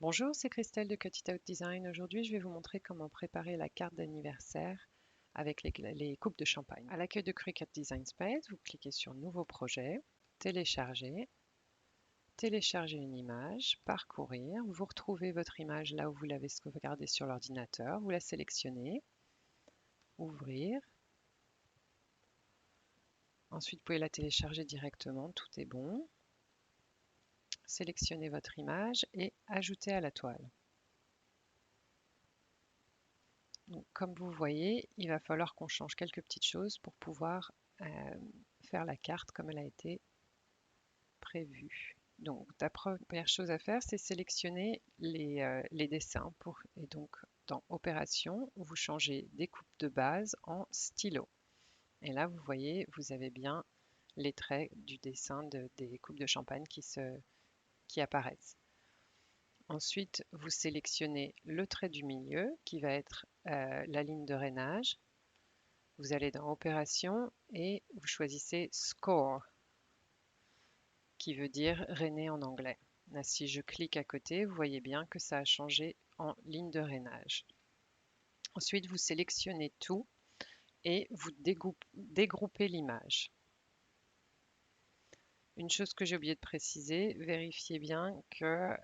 Bonjour, c'est Christelle de Cut It Out Design. Aujourd'hui, je vais vous montrer comment préparer la carte d'anniversaire avec les coupes de champagne. À l'accueil de Cricut Design Space, vous cliquez sur Nouveau projet, Télécharger, télécharger une image, parcourir. Vous retrouvez votre image là où vous l'avez sauvegardée sur l'ordinateur. Vous la sélectionnez, ouvrir. Ensuite, vous pouvez la télécharger directement, tout est bon. Sélectionnez votre image et ajoutez à la toile. Donc, comme vous voyez, il va falloir qu'on change quelques petites choses pour pouvoir faire la carte comme elle a été prévue. Donc, la première chose à faire, c'est sélectionner les dessins. Et donc, dans Opération, vous changez découpe de base en stylo. Et là, vous voyez, vous avez bien les traits du dessin des coupes de champagne qui apparaissent. Ensuite, vous sélectionnez le trait du milieu qui va être la ligne de rainage. Vous allez dans Opération et vous choisissez Score, qui veut dire rainer en anglais. Là, si je clique à côté, vous voyez bien que ça a changé en ligne de rainage. Ensuite, vous sélectionnez tout et vous dégroupez l'image. Une chose que j'ai oublié de préciser, vérifiez bien que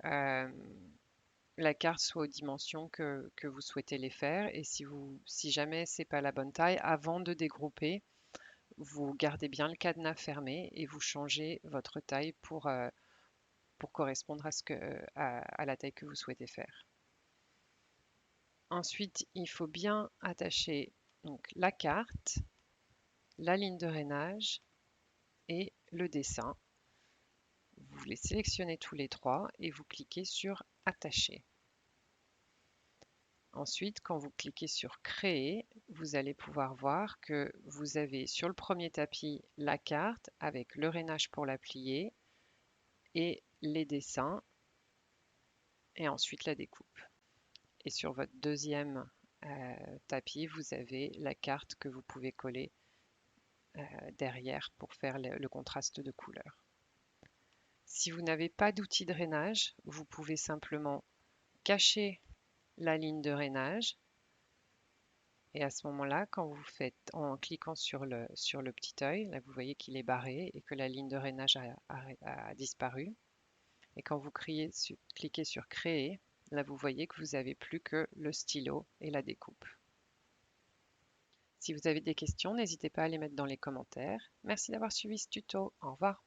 la carte soit aux dimensions que vous souhaitez les faire. Et si jamais ce n'est pas la bonne taille, avant de dégrouper, vous gardez bien le cadenas fermé et vous changez votre taille pour correspondre à la taille que vous souhaitez faire. Ensuite, il faut bien attacher donc, la carte, la ligne de rainage et le dessin. Vous les sélectionnez tous les trois et vous cliquez sur Attacher. Ensuite, quand vous cliquez sur Créer, vous allez pouvoir voir que vous avez sur le premier tapis la carte avec le rainage pour la plier et les dessins et ensuite la découpe. Et sur votre deuxième tapis, vous avez la carte que vous pouvez coller derrière pour faire le contraste de couleurs. Si vous n'avez pas d'outil de rainage, vous pouvez simplement cacher la ligne de rainage. Et à ce moment-là, quand vous faites en cliquant sur le petit œil, là vous voyez qu'il est barré et que la ligne de rainage a disparu. Et quand vous cliquez sur Créer, là vous voyez que vous n'avez plus que le stylo et la découpe. Si vous avez des questions, n'hésitez pas à les mettre dans les commentaires. Merci d'avoir suivi ce tuto. Au revoir.